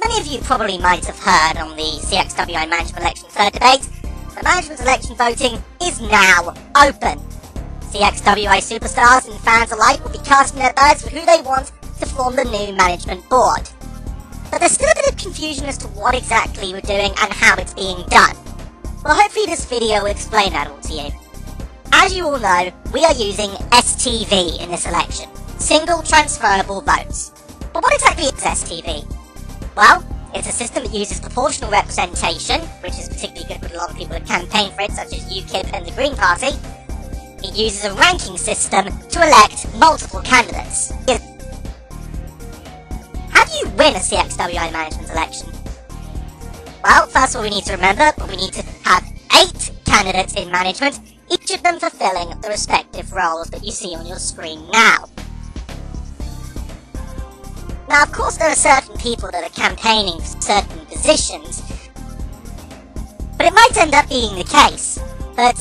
many of you probably might have heard on the CXWI Management Election third debate, the management election voting is now open. CXWI superstars and fans alike will be casting their ballots for who they want to form the new management board. But there's still a bit of confusion as to what exactly we're doing and how it's being done. Well, hopefully this video will explain that all to you. As you all know, we are using STV in this election, single transferable votes. But what exactly is STV? Well, it's a system that uses proportional representation, which is particularly good with a lot of people that campaign for it, such as UKIP and the Green Party. It uses a ranking system to elect multiple candidates. How do you win a CXWI management election? Well, first of all we need to remember that we need to have 8 candidates in management, each of them fulfilling the respective roles that you see on your screen now. Now, of course, there are certain people that are campaigning for certain positions, but it might end up being the case that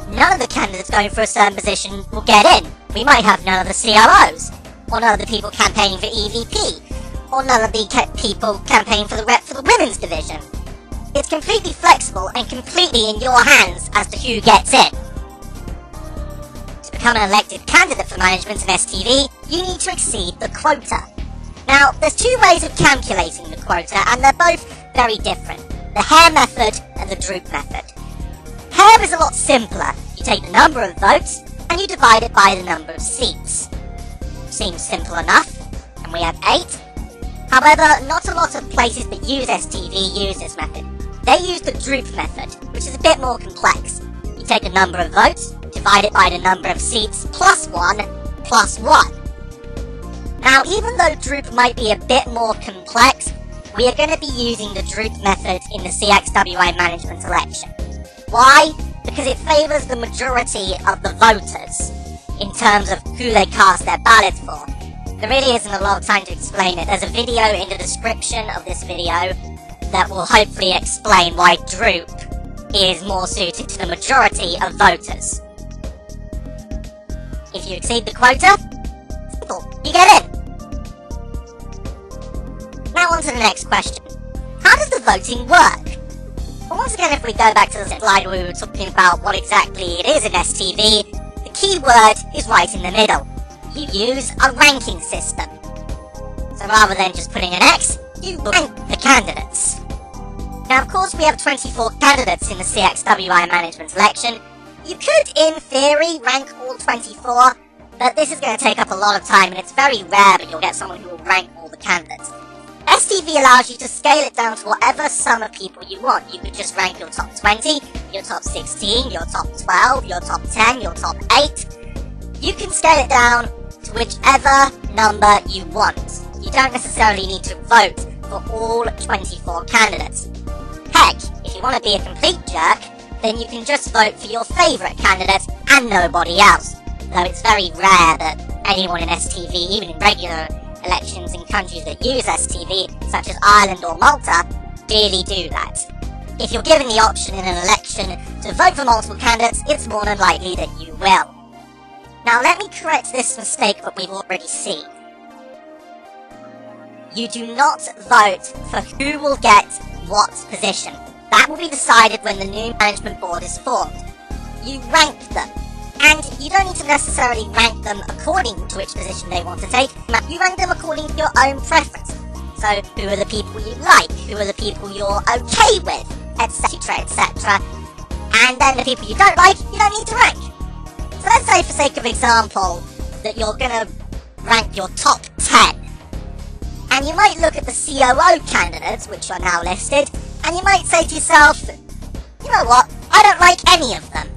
none of the candidates going for a certain position will get in. We might have none of the COOs, or none of the people campaigning for EVP, or none of the people campaigning for the rep for the women's division. It's completely flexible and completely in your hands as to who gets in. To become an elected candidate for management in STV, you need to exceed the quota. Now, there's 2 ways of calculating the quota, and they're both very different. The Hare method and the Droop method. Hare is a lot simpler. You take the number of votes, and you divide it by the number of seats. Seems simple enough, and we have 8. However, not a lot of places that use STV use this method. They use the Droop method, which is a bit more complex. You take the number of votes, divide it by the number of seats, plus 1, plus 1. Now, even though Droop might be a bit more complex, we are going to be using the Droop method in the CXWI management election. Why? Because it favours the majority of the voters in terms of who they cast their ballot for. There really isn't a lot of time to explain it. There's a video in the description of this video that will hopefully explain why Droop is more suited to the majority of voters. If you exceed the quota, simple, you get in. Now on to the next question. How does the voting work? Well, once again, if we go back to the slide where we were talking about what exactly it is in STV, the key word is right in the middle. You use a ranking system. So rather than just putting an X, you rank the candidates. Now, of course, we have 24 candidates in the CXWI management election. You could, in theory, rank all 24, but this is going to take up a lot of time, and it's very rare that you'll get someone who will rank all the candidates. STV allows you to scale it down to whatever sum of people you want. You could just rank your top 20, your top 16, your top 12, your top 10, your top 8. You can scale it down to whichever number you want. You don't necessarily need to vote for all 24 candidates. Heck, if you want to be a complete jerk, then you can just vote for your favourite candidate and nobody else. Though it's very rare that anyone in STV, even in regular elections in countries that use STV, such as Ireland or Malta, really do that. If you're given the option in an election to vote for multiple candidates, it's more than likely that you will. Now let me correct this mistake that we've already seen. You do not vote for who will get what position. That will be decided when the new management board is formed. You rank them. And you don't need to necessarily rank them according to which position they want to take. You rank them according to your own preference. So, who are the people you like? Who are the people you're okay with? Etc, etc. And then the people you don't like, you don't need to rank. So let's say, for sake of example, that you're going to rank your top 10. And you might look at the COO candidates, which are now listed, and you might say to yourself, you know what, I don't like any of them.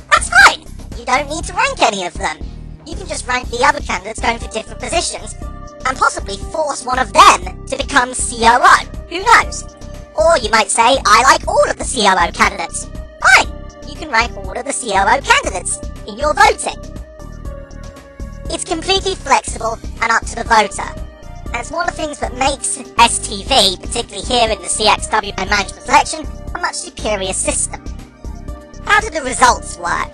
That's fine. You don't need to rank any of them. You can just rank the other candidates going for different positions and possibly force one of them to become COO. Who knows? Or you might say, I like all of the COO candidates. Fine. You can rank all of the COO candidates in your voting. It's completely flexible and up to the voter. And it's one of the things that makes STV, particularly here in the CXWI Management Election, a much superior system. How do the results work?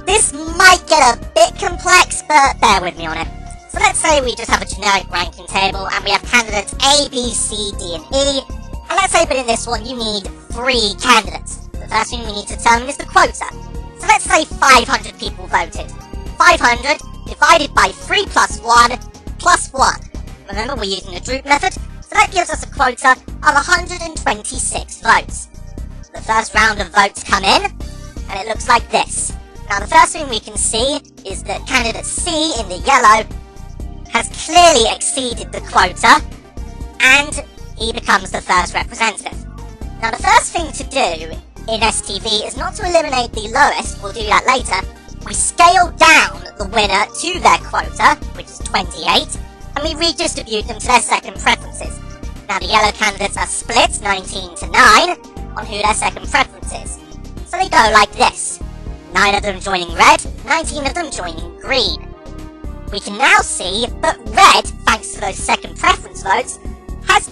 This might get a bit complex, but bear with me on it. So let's say we just have a generic ranking table and we have candidates A, B, C, D and E. And let's say, but in this one you need 3 candidates. The first thing we need to determine is the quota. So let's say 500 people voted. 500 divided by 3 plus 1 plus 1. Remember, we're using the Droop method, so that gives us a quota of 126 votes. The first round of votes come in, and it looks like this. Now the first thing we can see is that candidate C in the yellow has clearly exceeded the quota, and he becomes the first representative. Now the first thing to do in STV is not to eliminate the lowest, we'll do that later. We scale down the winner to their quota, which is 28, and we redistribute them to their second preferences. Now the yellow candidates are split 19 to 9 on who their second preference is. So they go like this. 9 of them joining red, 19 of them joining green. We can now see that red, thanks to those second preference votes, has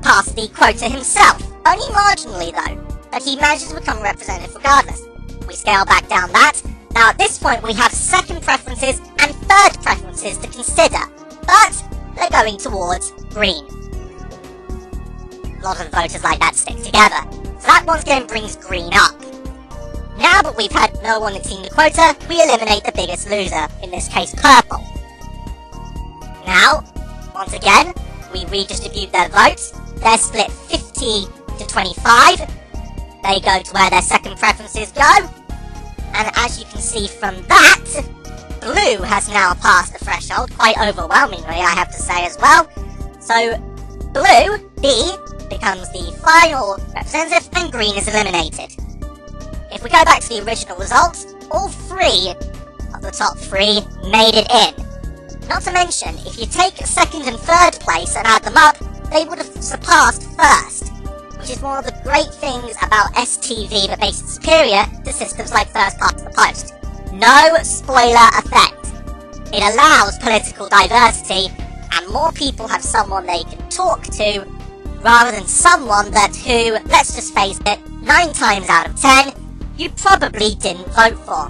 passed the quota himself. Only marginally though, but he manages to become representative regardless. We scale back down that. Now at this point we have second preferences and third preferences to consider, but they're going towards green. A lot of the voters like that stick together, so that once again brings green up. Now that we've had no one exceeding the quota, we eliminate the biggest loser, in this case purple. Now, once again, we redistribute their votes. They're split 50 to 25. They go to where their second preferences go. And as you can see from that, blue has now passed the threshold, quite overwhelmingly I have to say as well. So, blue, B, becomes the final representative and green is eliminated. If we go back to the original results, all 3 of the top 3 made it in. Not to mention, if you take second and third place and add them up, they would have surpassed first, which is one of the great things about STV that makes it superior to systems like first past the post. No spoiler effect. It allows political diversity, and more people have someone they can talk to, rather than someone that who, let's just face it, 9 times out of 10, you probably didn't vote for.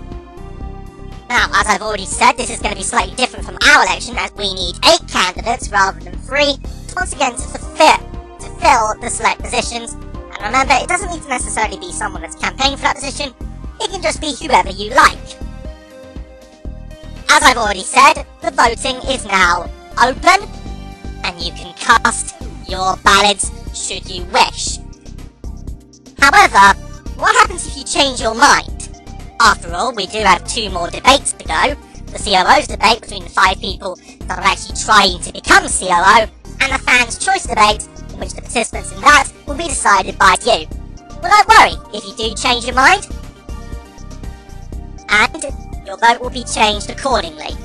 Now, as I've already said, this is going to be slightly different from our election, as we need 8 candidates rather than 3, once again to fill the select positions. And remember, it doesn't need to necessarily be someone that's campaigning for that position, it can just be whoever you like. As I've already said, the voting is now open, and you can cast your ballots should you wish. However, what happens if you change your mind? After all, we do have 2 more debates to go. The COO's debate between the 5 people that are actually trying to become COO, and the fans' choice debate, in which the participants in that will be decided by you. Well, don't worry if you do change your mind, and your vote will be changed accordingly.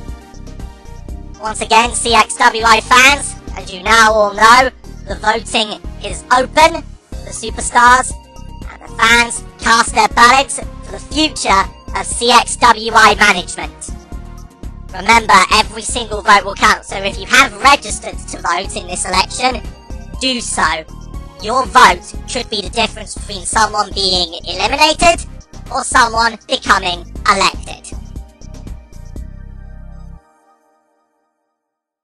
Once again, CXWI fans, as you now all know, the voting is open. The superstars and the fans cast their ballots for the future of CXWI management. Remember, every single vote will count, so if you have registered to vote in this election, do so. Your vote could be the difference between someone being eliminated or someone becoming elected.